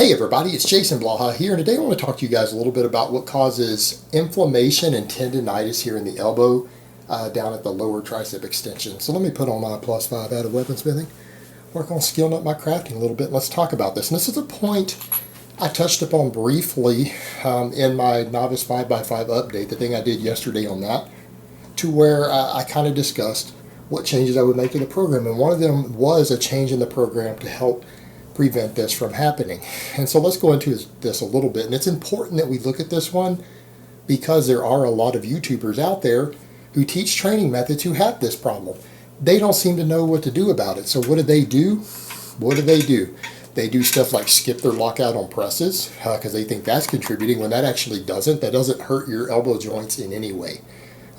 Hey everybody, it's Jason Blaha here, and today I want to talk to you guys a little bit about what causes inflammation and tendonitis here in the elbow down at the lower tricep extension. So let me put on my +5 out of weaponsmithing, work on skilling up my crafting a little bit. Let's talk about this. And this is a point I touched upon briefly in my Novice 5x5 update, the thing I did yesterday on that, to where I kind of discussed what changes I would make to the program. And one of them was a change in the program to help prevent this from happening. And so let's go into this a little bit. And it's important that we look at this one because there are a lot of YouTubers out there who teach training methods who have this problem. They don't seem to know what to do about it. So what do they do? What do? They do stuff like skip their lockout on presses because they think that's contributing when that actually doesn't. That doesn't hurt your elbow joints in any way.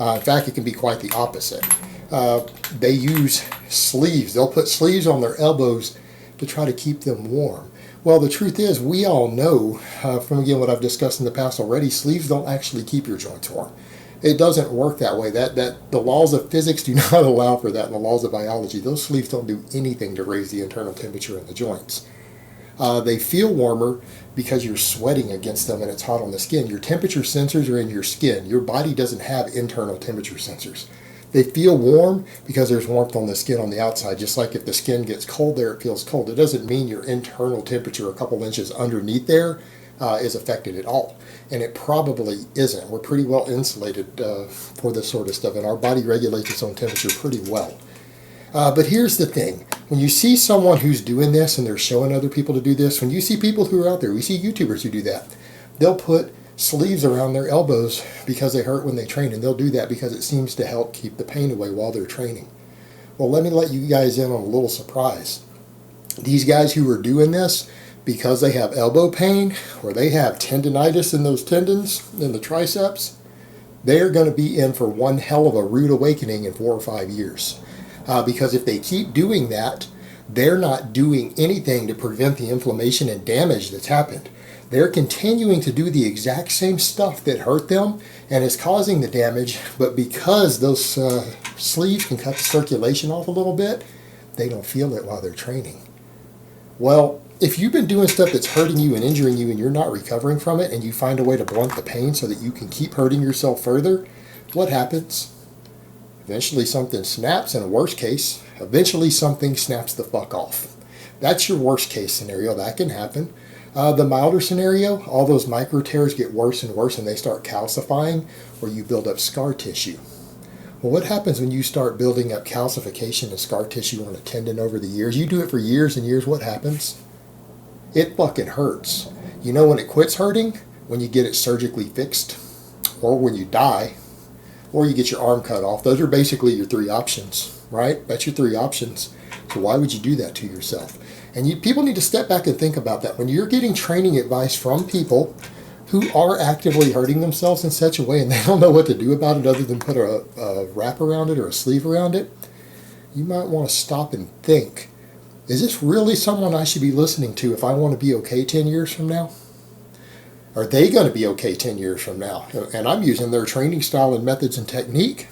In fact, it can be quite the opposite. They use sleeves. They'll put sleeves on their elbows to try to keep them warm. Well, the truth is, we all know from again what I've discussed in the past already, sleeves don't actually keep your joints warm. It doesn't work that way. That the laws of physics do not allow for that, and the laws of biology. Those sleeves don't do anything to raise the internal temperature in the joints. They feel warmer because you're sweating against them and it's hot on the skin. Your temperature sensors are in your skin. Your body doesn't have internal temperature sensors. They feel warm because there's warmth on the skin on the outside. Just like if the skin gets cold there, it feels cold. It doesn't mean your internal temperature a couple inches underneath there is affected at all. And it probably isn't. We're pretty well insulated for this sort of stuff, and our body regulates its own temperature pretty well. But here's the thing. When you see someone who's doing this and they're showing other people to do this, when you see people who are out there, we see YouTubers who do that. They'll put sleeves around their elbows because they hurt when they train, and they'll do that because it seems to help keep the pain away while they're training. Well, let me let you guys in on a little surprise. These guys who are doing this because they have elbow pain or they have tendonitis in those tendons in the triceps, they're going to be in for one hell of a rude awakening in 4 or 5 years. Because if they keep doing that, they're not doing anything to prevent the inflammation and damage that's happened. They're continuing to do the exact same stuff that hurt them and is causing the damage, but because those sleeves can cut the circulation off a little bit, they don't feel it while they're training. Well, if you've been doing stuff that's hurting you and injuring you and you're not recovering from it, and you find a way to blunt the pain so that you can keep hurting yourself further, what happens? Eventually something snaps, in a worst case, eventually something snaps the fuck off. That's your worst case scenario. That can happen. The milder scenario, all those micro tears get worse and worse and they start calcifying, or you build up scar tissue. Well, what happens when you start building up calcification and scar tissue on a tendon over the years? You do it for years and years, what happens? It fucking hurts. You know when it quits hurting? When you get it surgically fixed, or when you die, or you get your arm cut off. Those are basically your 3 options, right? That's your 3 options. So why would you do that to yourself? And people need to step back and think about that. When you're getting training advice from people who are actively hurting themselves in such a way and they don't know what to do about it other than put a wrap around it or a sleeve around it, you might want to stop and think, is this really someone I should be listening to if I want to be okay 10 years from now? Are they going to be okay 10 years from now? And I'm using their training style and methods and technique.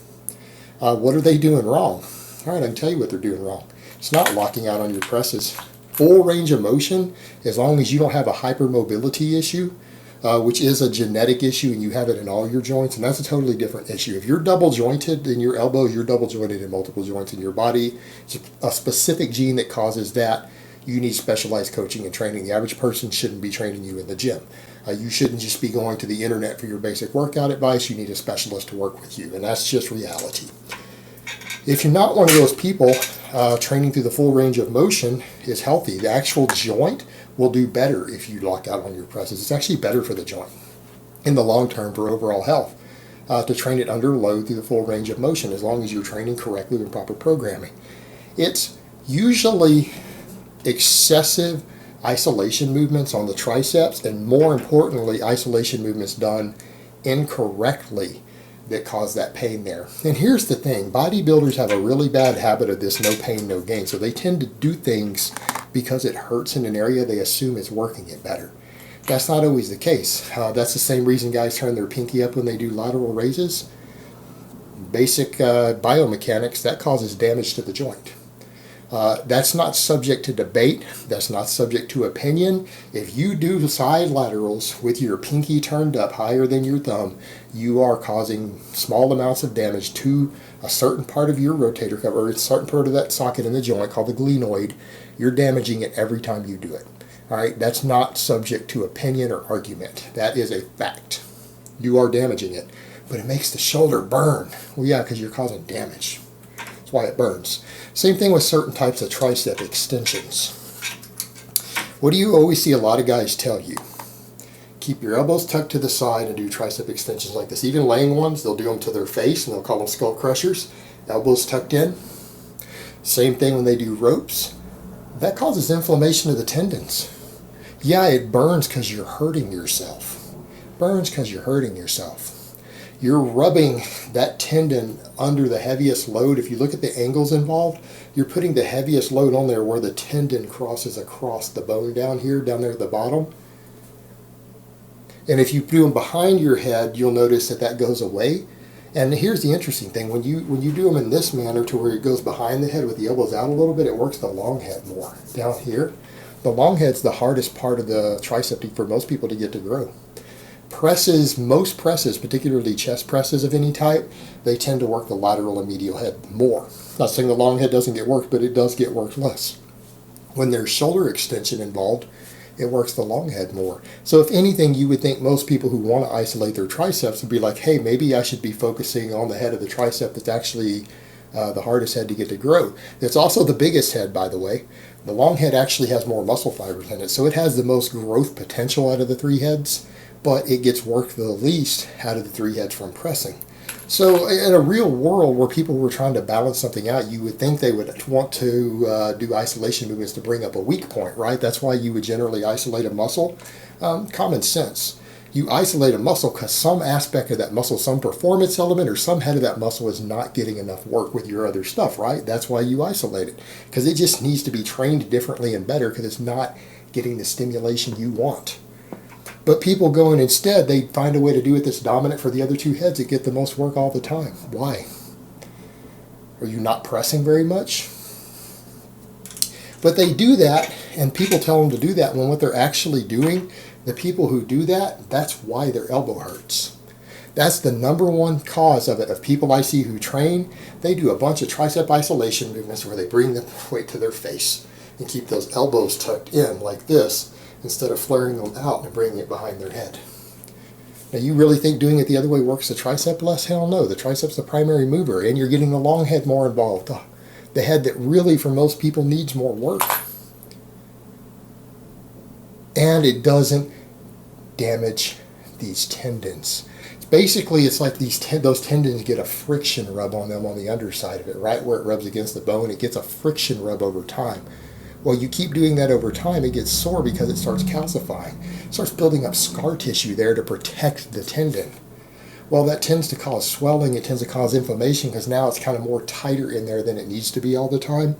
What are they doing wrong? All right, I can tell you what they're doing wrong. It's not locking out on your presses. Full range of motion, as long as you don't have a hypermobility issue, which is a genetic issue and you have it in all your joints, and that's a totally different issue. If you're double jointed in your elbow, you're double jointed in multiple joints in your body. It's a specific gene that causes that. You need specialized coaching and training. The average person shouldn't be training you in the gym. You shouldn't just be going to the internet for your basic workout advice. You need a specialist to work with you, and that's just reality. If you're not one of those people, training through the full range of motion is healthy. The actual joint will do better if you lock out on your presses. It's actually better for the joint in the long term for overall health to train it under load through the full range of motion as long as you're training correctly with proper programming. It's usually excessive isolation movements on the triceps, and more importantly, isolation movements done incorrectly that cause that pain there. And here's the thing, bodybuilders have a really bad habit of this no pain, no gain. So they tend to do things because it hurts in an area they assume is working it better. That's not always the case. That's the same reason guys turn their pinky up when they do lateral raises. Basic biomechanics, that causes damage to the joint. That's not subject to debate. That's not subject to opinion. If you do side laterals with your pinky turned up higher than your thumb, you are causing small amounts of damage to a certain part of your rotator cuff, or a certain part of that socket in the joint called the glenoid. You're damaging it every time you do it. All right, that's not subject to opinion or argument. That is a fact. You are damaging it, but it makes the shoulder burn. Well, yeah, because you're causing damage. That's why it burns. Same thing with certain types of tricep extensions. What do you always see a lot of guys tell you? Keep your elbows tucked to the side and do tricep extensions like this. Even laying ones, they'll do them to their face and they'll call them skull crushers. Elbows tucked in. Same thing when they do ropes. That causes inflammation of the tendons. Yeah, it burns because you're hurting yourself. Burns because you're hurting yourself. You're rubbing that tendon under the heaviest load. If you look at the angles involved, you're putting the heaviest load on there where the tendon crosses across the bone down here, down there at the bottom. And if you do them behind your head, you'll notice that that goes away. And here's the interesting thing. When you do them in this manner to where it goes behind the head with the elbows out a little bit, it works the long head more. Down here, the long head's the hardest part of the tricep for most people to get to grow. Presses, most presses, particularly chest presses of any type, they tend to work the lateral and medial head more. Not saying the long head doesn't get worked, but it does get worked less. When there's shoulder extension involved, it works the long head more. So if anything, you would think most people who want to isolate their triceps would be like, hey, maybe I should be focusing on the head of the tricep that's actually the hardest head to get to grow. It's also the biggest head, by the way. The long head actually has more muscle fibers in it, so it has the most growth potential out of the three heads, but it gets worked the least out of the three heads from pressing. So in a real world where people were trying to balance something out, you would think they would want to do isolation movements to bring up a weak point, right? That's why you would generally isolate a muscle. Common sense. You isolate a muscle because some aspect of that muscle, some performance element or some head of that muscle is not getting enough work with your other stuff, right? That's why you isolate it, because it just needs to be trained differently and better because it's not getting the stimulation you want. But people go in instead, they find a way to do it that's dominant for the other two heads that get the most work all the time. Why? Are you not pressing very much? But they do that, and people tell them to do that when what they're actually doing, the people who do that, that's why their elbow hurts. That's the number one cause of it. Of people I see who train, they do a bunch of tricep isolation movements where they bring the weight to their face and keep those elbows tucked in like this, instead of flaring them out and bringing it behind their head. Now, you really think doing it the other way works the tricep less? Hell no. The tricep's the primary mover, and you're getting the long head more involved. The head that really, for most people, needs more work. And it doesn't damage these tendons. Basically, it's like those tendons get a friction rub on them on the underside of it, right where it rubs against the bone. It gets a friction rub over time. Well, you keep doing that over time, it gets sore because it starts calcifying. It starts building up scar tissue there to protect the tendon. Well, that tends to cause swelling. It tends to cause inflammation because now it's kind of more tighter in there than it needs to be all the time,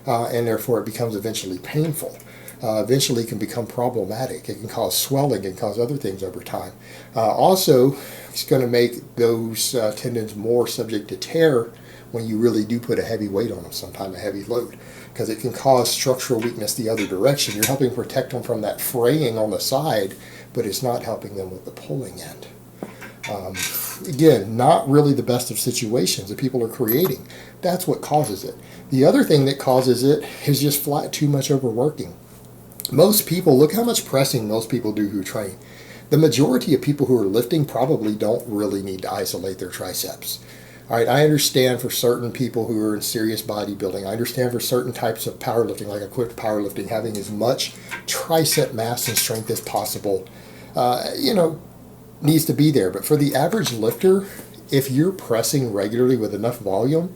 and therefore it becomes eventually painful. Eventually it can become problematic. It can cause swelling and cause other things over time. Also, it's going to make those tendons more subject to tear when you really do put a heavy weight on them, sometimes a heavy load, because it can cause structural weakness the other direction. You're helping protect them from that fraying on the side, but it's not helping them with the pulling end. Again, not really the best of situations that people are creating. That's what causes it. The other thing that causes it is just flat too much overworking. Most people, look how much pressing most people do who train. The majority of people who are lifting probably don't really need to isolate their triceps. All right, I understand for certain people who are in serious bodybuilding. I understand for certain types of powerlifting, like equipped powerlifting, having as much tricep mass and strength as possible, needs to be there. But for the average lifter, if you're pressing regularly with enough volume,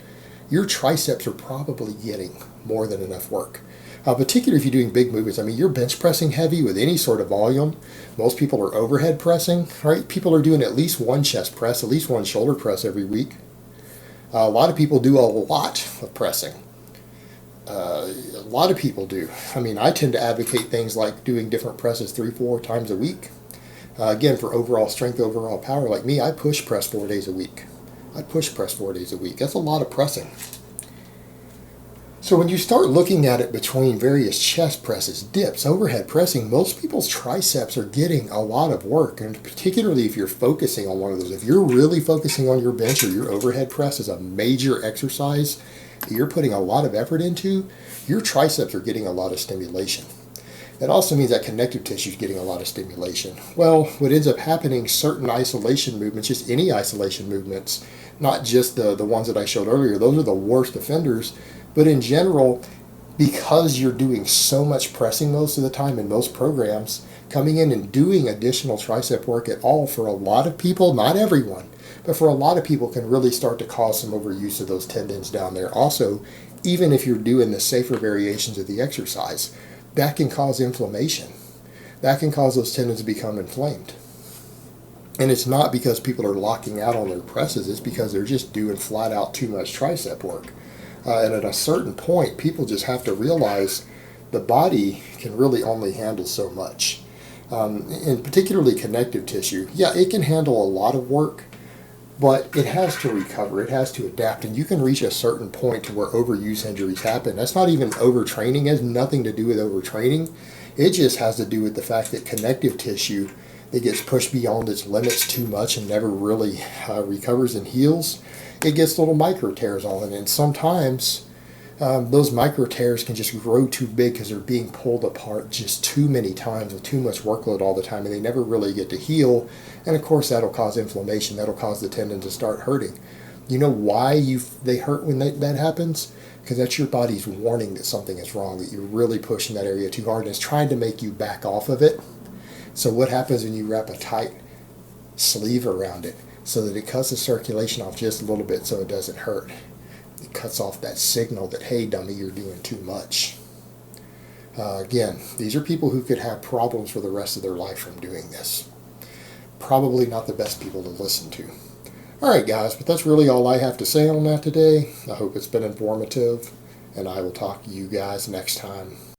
your triceps are probably getting more than enough work. Particularly if you're doing big movements. I mean, you're bench pressing heavy with any sort of volume. Most people are overhead pressing, right? People are doing at least one chest press, at least one shoulder press every week. A lot of people do a lot of pressing. A lot of people do. I mean, I tend to advocate things like doing different presses 3-4 times a week. Again, for overall strength, overall power. Like me, I push press 4 days a week. I push press 4 days a week. That's a lot of pressing. So when you start looking at it between various chest presses, dips, overhead pressing, most people's triceps are getting a lot of work, and particularly if you're focusing on one of those. If you're really focusing on your bench or your overhead press as a major exercise that you're putting a lot of effort into, your triceps are getting a lot of stimulation. That also means that connective tissue is getting a lot of stimulation. Well, what ends up happening, certain isolation movements, just any isolation movements, not just the ones that I showed earlier, those are the worst offenders. But in general, because you're doing so much pressing most of the time in most programs, coming in and doing additional tricep work at all for a lot of people, not everyone, but for a lot of people can really start to cause some overuse of those tendons down there. Also, even if you're doing the safer variations of the exercise, that can cause inflammation. That can cause those tendons to become inflamed. And it's not because people are locking out on their presses, it's because they're just doing flat out too much tricep work. And at a certain point, people just have to realize the body can really only handle so much. And particularly connective tissue, yeah, it can handle a lot of work, but it has to recover, it has to adapt, and you can reach a certain point to where overuse injuries happen. That's not even overtraining, it has nothing to do with overtraining. It just has to do with the fact that connective tissue that gets pushed beyond its limits too much and never really recovers and heals, it gets little micro tears on it, and sometimes those micro tears can just grow too big because they're being pulled apart just too many times with too much workload all the time, and they never really get to heal. And of course, that'll cause inflammation. That'll cause the tendon to start hurting. You know why they hurt when that happens? Because that's your body's warning that something is wrong, that you're really pushing that area too hard, and it's trying to make you back off of it. So what happens when you wrap a tight sleeve around it so that it cuts the circulation off just a little bit so it doesn't hurt? It cuts off that signal that, hey, dummy, you're doing too much. Again, these are people who could have problems for the rest of their life from doing this. Probably not the best people to listen to. All right, guys, but that's really all I have to say on that today. I hope it's been informative, and I will talk to you guys next time.